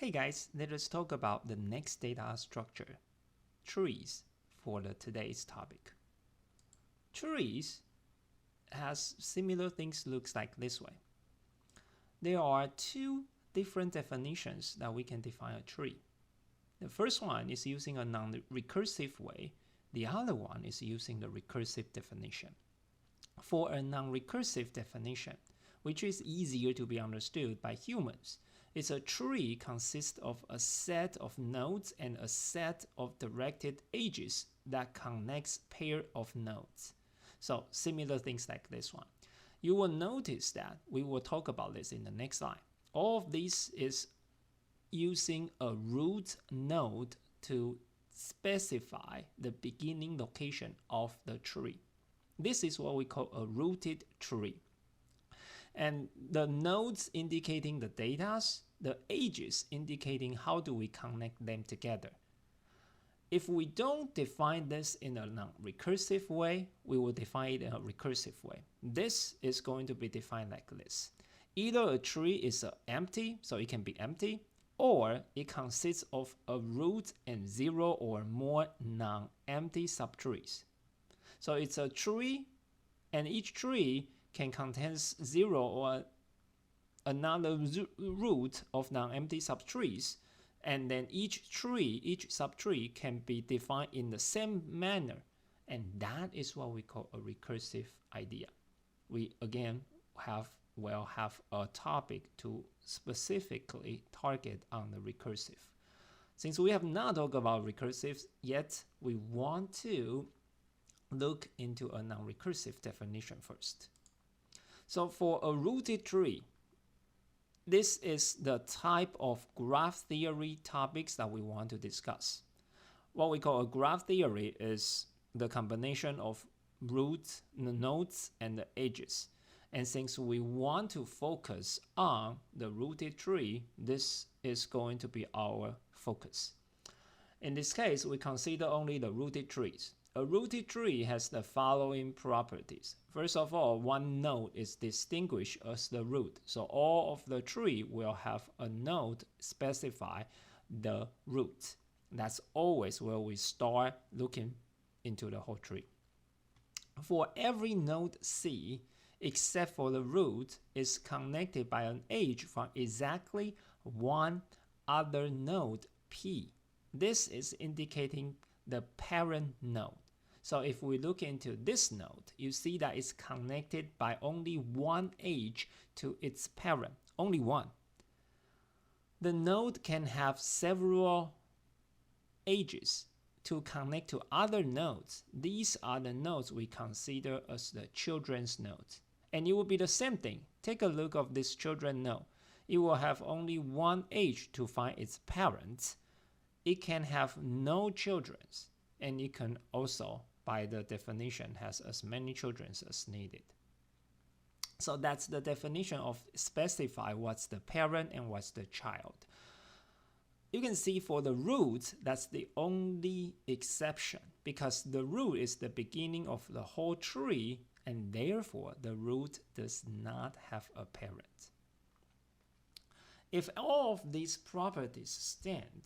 Hey guys, let us talk about the next data structure, trees, for today's topic. Trees has similar things looks like this way. There are two different definitions that we can define a tree. The first one is using a non-recursive way. The other one is using the recursive definition. For a non-recursive definition, which is easier to be understood by humans, is a tree consists of a set of nodes and a set of directed edges that connects pair of nodes. So similar things like this one. You will notice that we will talk about this in the next slide. All of this is using a root node to specify the beginning location of the tree. This is what we call a rooted tree. And the nodes indicating the data, the edges indicating how do we connect them together. If we don't define this in a non-recursive way, we will define it in a recursive way. This is going to be defined like this. Either a tree is empty, so it can be empty, or it consists of a root and zero or more non-empty subtrees. So it's a tree, and each tree can contain zero or another root of non-empty subtrees, and then each subtree can be defined in the same manner, and that is what we call a recursive idea. We again will have a topic to specifically target on the recursive. Since we have not talked about recursives yet, we want to look into a non-recursive definition first. So for a rooted tree, this is the type of graph theory topics that we want to discuss. What we call a graph theory is the combination of roots, the nodes, and the edges. And since we want to focus on the rooted tree, this is going to be our focus. In this case, we consider only the rooted trees. A rooted tree has the following properties. First of all, one node is distinguished as the root. So all of the tree will have a node specify the root. That's always where we start looking into the whole tree. For every node C, except for the root, is connected by an edge from exactly one other node P. This is indicating the parent node. So if we look into this node, you see that it's connected by only one edge to its parent, only one. The node can have several edges to connect to other nodes. These are the nodes we consider as the children's nodes. And it will be the same thing. Take a look of this children node. It will have only one edge to find its parents. It can have no children, and it can also, by the definition, has as many children as needed. So that's the definition of specify what's the parent and what's the child. You can see for the root, that's the only exception, because the root is the beginning of the whole tree, and therefore the root does not have a parent. If all of these properties stand,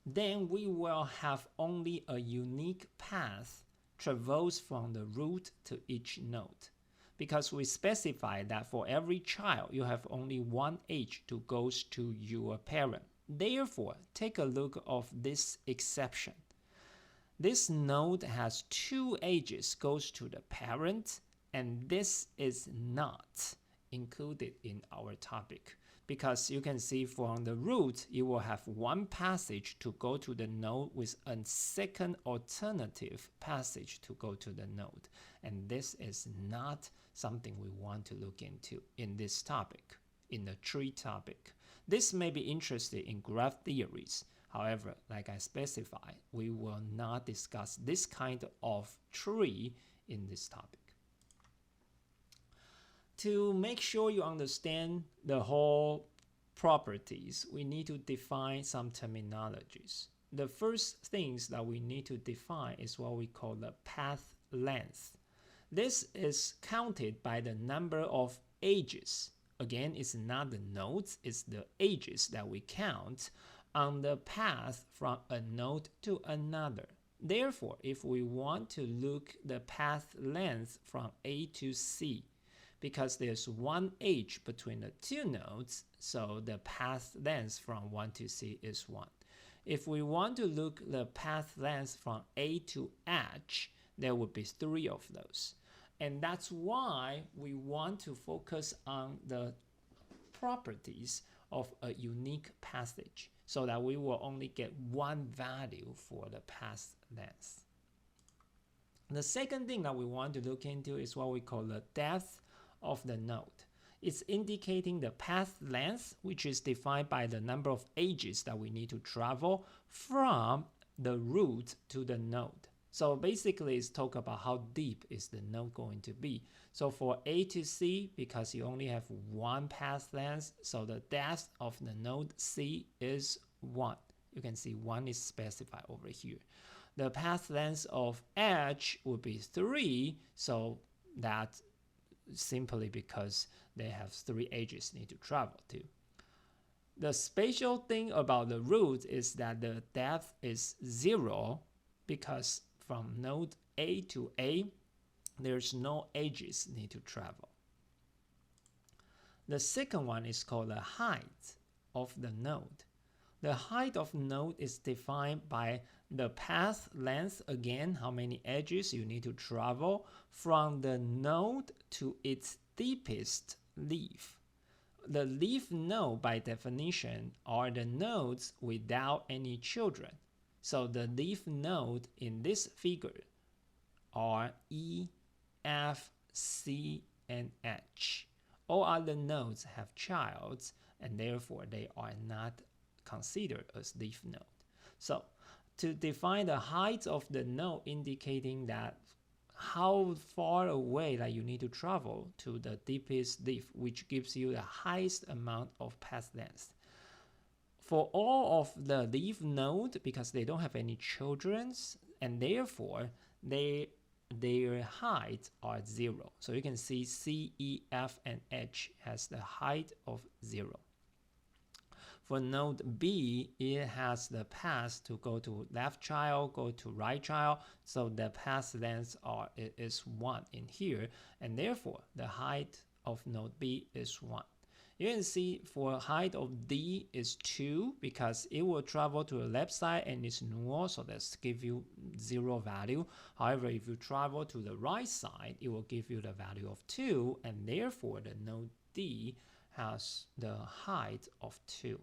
then we will have only a unique path traverse from the root to each node, because we specify that for every child you have only one edge to go to your parent. Therefore, take a look of this exception. This node has two edges goes to the parent, and this is not included in our topic, because you can see from the root, you will have one passage to go to the node with a second alternative passage to go to the node. And this is not something we want to look into in this topic, in the tree topic. This may be interested in graph theories. However, like I specified, we will not discuss this kind of tree in this topic. To make sure you understand the whole properties, we need to define some terminologies. The first things that we need to define is what we call the path length. This is counted by the number of edges Again, it's not the nodes, it's the edges that we count on the path from a node to another. Therefore, if we want to look the path length from A to C, because there's one edge between the two nodes, so the path length from 1 to C is 1. If we want to look the path length from A to H, there would be 3 of those. And that's why we want to focus on the properties of a unique passage, so that we will only get one value for the path length. The second thing that we want to look into is what we call the depth of the node. It's indicating the path length, which is defined by the number of edges that we need to travel from the root to the node. So basically, it's talk about how deep is the node going to be. So for A to C, because you only have one path length, so the depth of the node C is 1. You can see 1 is specified over here. The path length of H would be 3, so that simply because they have 3 edges need to travel to. The special thing about the root is that the depth is 0, because from node A to A, there's no edges need to travel. The second one is called the height of the node. The height of node is defined by the path length, again, how many edges you need to travel from the node to its deepest leaf. The leaf node, by definition, are the nodes without any children. So the leaf node in this figure are E, F, C, and H. All other nodes have childs, and therefore they are not considered as leaf node. So to define the height of the node, indicating that how far away that you need to travel to the deepest leaf, which gives you the highest amount of path length. For all of the leaf node, because they don't have any children, and therefore their height are 0. So you can see C, E, F, and H has the height of 0. For node B, it has the path to go to left child, go to right child, so the path length is 1 in here, and therefore the height of node B is 1. You can see for height of D is 2, because it will travel to the left side and it's null, so that's give you 0 value. However, if you travel to the right side, it will give you the value of 2, and therefore the node D has the height of 2.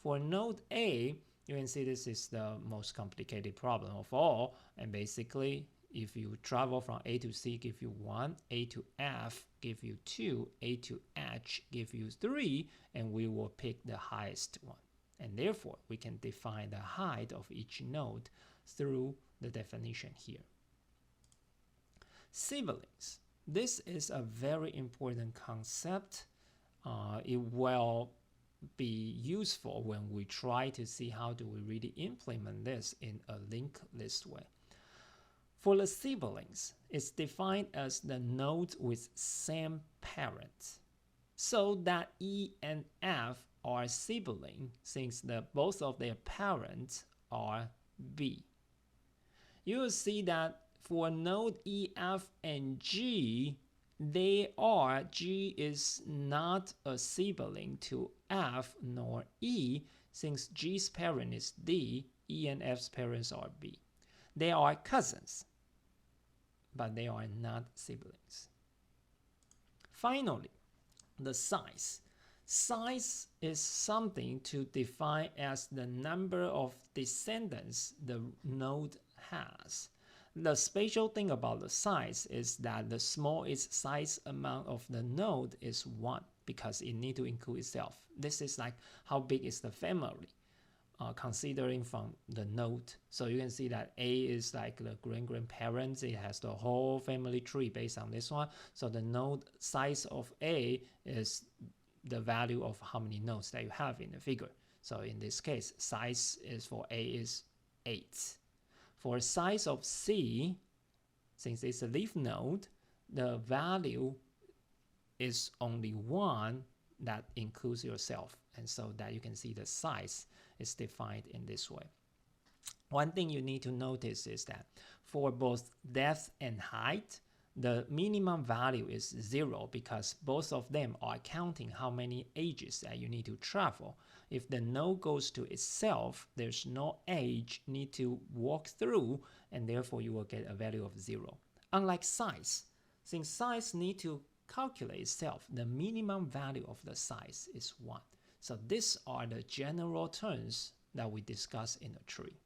For node A, you can see this is the most complicated problem of all, and basically if you travel from A to C, give you 1, A to F give you 2, A to H give you 3, and we will pick the highest one. And therefore, we can define the height of each node through the definition here. Siblings. This is a very important concept. It will be useful when we try to see how do we really implement this in a linked list way. For the siblings, it's defined as the nodes with same parents, so that E and F are siblings since both of their parents are B. You will see that for node E, F, and G, G is not a sibling to F nor E, since G's parent is D, E and F's parents are B. They are cousins, but they are not siblings. Finally, the size. Size is something to define as the number of descendants the node has. The special thing about the size is that the smallest size amount of the node is 1, because it needs to include itself. This is like how big is the family, considering from the node. So you can see that A is like the grandparents. It has the whole family tree based on this one. So the node size of A is the value of how many nodes that you have in the figure. So in this case, size is for A is 8. For size of C, since it's a leaf node, the value is only 1, that includes yourself, and so that you can see the size is defined in this way. One thing you need to notice is that for both depth and height, the minimum value is 0 because both of them are counting how many edges that you need to travel. If the node goes to itself, there's no edge need to walk through, and therefore you will get a value of 0. Unlike size, since size need to calculate itself, the minimum value of the size is 1. So these are the general terms that we discuss in a tree.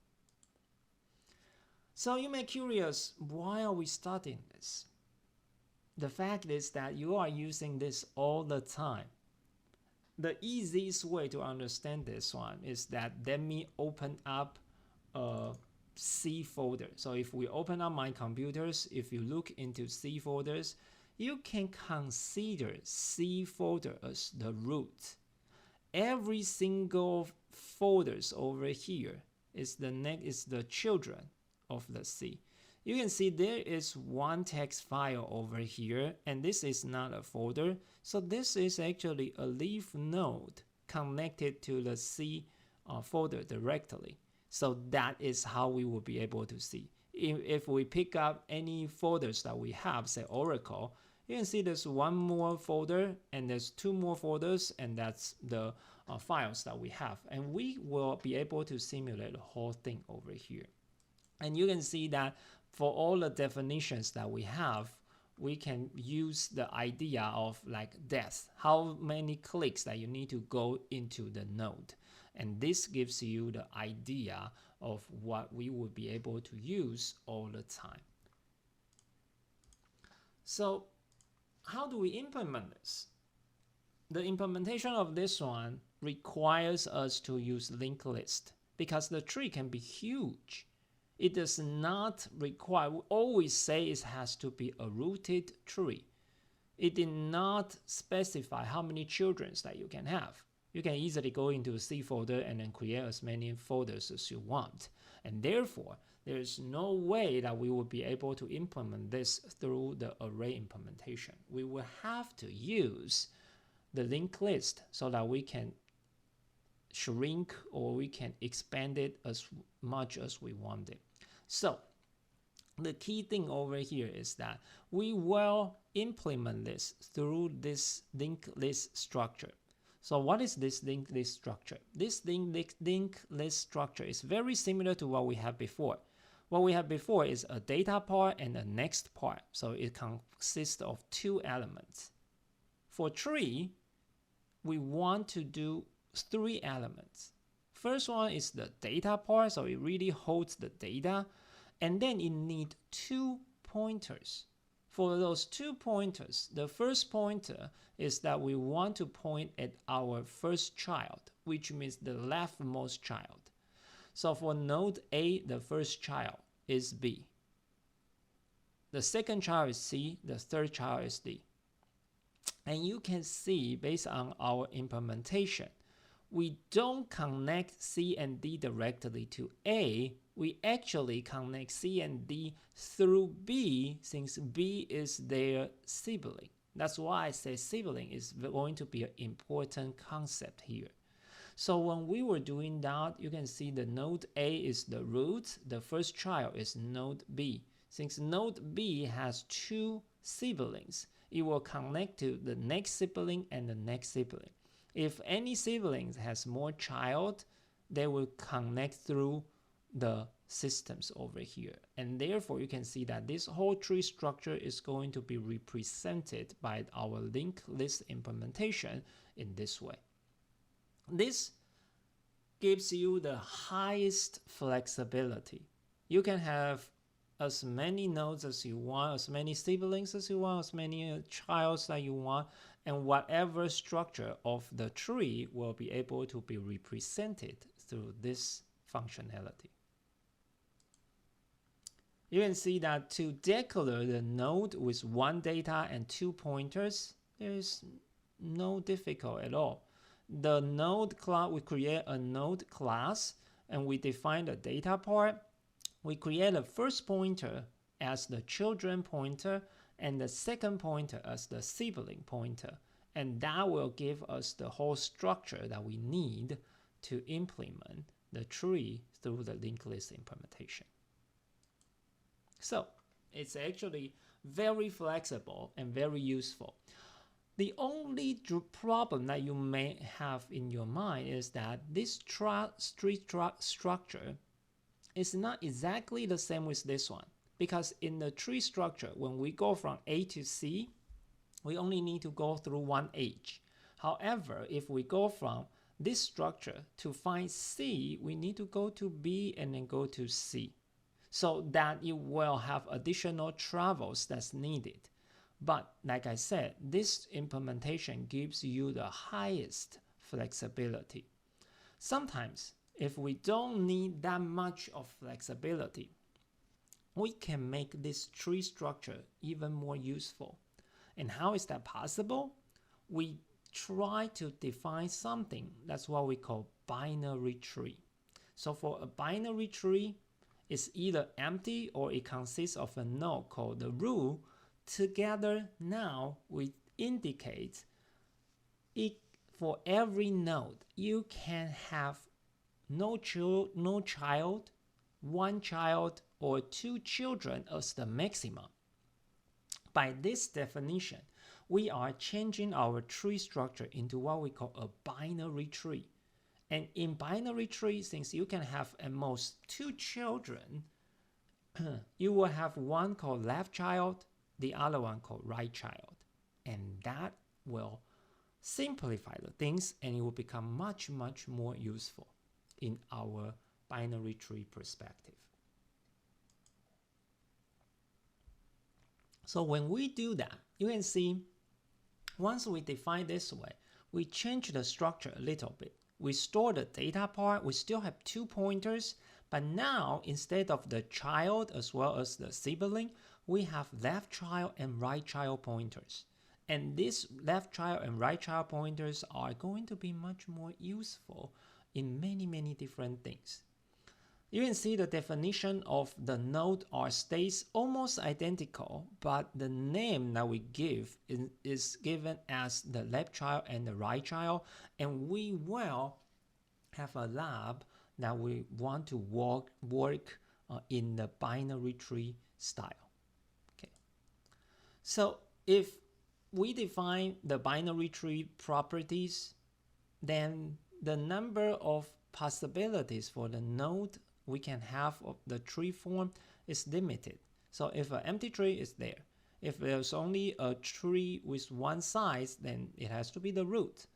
So you may be curious, why are we studying this? The fact is that you are using this all the time. The easiest way to understand this one is that let me open up a C folder. So if we open up my computers, if you look into C folders, you can consider C folder as the root. Every single folders over here is the children of the C. You can see there is one text file over here, and this is not a folder. So this is actually a leaf node connected to the C folder directly. So that is how we will be able to see. If we pick up any folders that we have, say Oracle, you can see there's one more folder and there's two more folders, and that's the files that we have. And we will be able to simulate the whole thing over here. And you can see that for all the definitions that we have, we can use the idea of like depth, how many clicks that you need to go into the node. And this gives you the idea of what we would be able to use all the time. So how do we implement this? The implementation of this one requires us to use linked list because the tree can be huge. It does not require, we always say it has to be a rooted tree. It did not specify how many children that you can have. You can easily go into a C folder and then create as many folders as you want. And therefore, there is no way that we will be able to implement this through the array implementation. We will have to use the linked list so that we can shrink or we can expand it as much as we want it. So the key thing over here is that we will implement this through this linked list structure. So what is this linked list structure? This linked list structure is very similar to what we had before. What we had before is a data part and a next part. So it consists of two elements. For tree, we want to do three elements. First one is the data part, so it really holds the data. And then it needs two pointers. For those two pointers, the first pointer is that we want to point at our first child, which means the leftmost child. So for node A, the first child is B. The second child is C, the third child is D. And you can see, based on our implementation, we don't connect C and D directly to A. We actually connect C and D through B, since B is their sibling. That's why I say sibling is going to be an important concept here. So when we were doing that, you can see the node A is the root. The first child is node B. Since node B has two siblings, it will connect to the next sibling and the next sibling. If any siblings has more child, they will connect through the systems over here. And therefore, you can see that this whole tree structure is going to be represented by our linked list implementation in this way. This gives you the highest flexibility. You can have as many nodes as you want, as many siblings as you want, as many childs that you want, and whatever structure of the tree will be able to be represented through this functionality. You can see that to declare the node with one data and two pointers, there is no difficult at all. The node class, we create a node class and we define the data part. We create a first pointer as the children pointer and the second pointer as the sibling pointer. And that will give us the whole structure that we need to implement the tree through the linked list implementation. So it's actually very flexible and very useful. The only problem that you may have in your mind is that this tree structure is not exactly the same with this one. Because in the tree structure, when we go from A to C, we only need to go through one edge. However, if we go from this structure to find C, we need to go to B and then go to C. So that you will have additional travels that's needed. But like I said, this implementation gives you the highest flexibility. Sometimes, if we don't need that much of flexibility, we can make this tree structure even more useful. And how is that possible? We try to define something that's what we call binary tree. So for a binary tree, it's either empty or it consists of a node called the root. Together now we indicate it for every node you can have no child, one child, or two children as the maximum. By this definition, we are changing our tree structure into what we call a binary tree. And in binary tree, since you can have at most two children, you will have one called left child, the other one called right child. And that will simplify the things and it will become much, much more useful in our binary tree perspective. So when we do that, you can see once we define this way, we change the structure a little bit. We store the data part, we still have two pointers, but now instead of the child as well as the sibling, we have left child and right child pointers. And these left child and right child pointers are going to be much more useful in many, many different things. You can see the definition of the node stays almost identical, but the name that we give is given as the left child and the right child, and we will have a lab that we want to work in the binary tree style. Okay. So if we define the binary tree properties, then the number of possibilities for the node we can have of the tree form is limited. So if an empty tree is there, if there's only a tree with one size, then it has to be the root.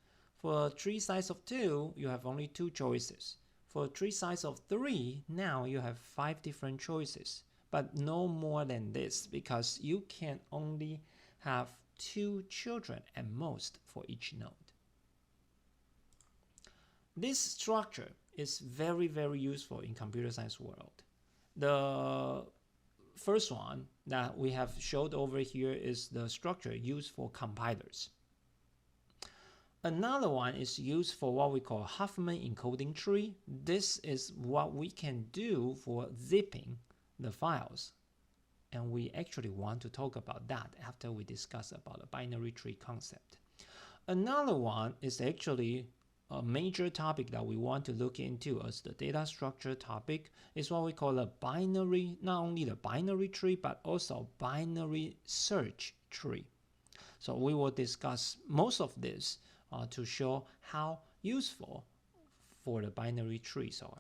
For a tree size of 2, you have only 2 choices. For a tree size of 3, now you have 5 different choices, but no more than this because you can only have 2 children at most for each node. This structure is very, very useful in computer science world. The first one that we have showed over here is the structure used for compilers. Another one is used for what we call Huffman encoding tree. This is what we can do for zipping the files. And we actually want to talk about that after we discuss about the binary tree concept. Another one is actually a major topic that we want to look into as the data structure topic is what we call a binary, not only the binary tree, but also binary search tree. So we will discuss most of this to show how useful for the binary trees are.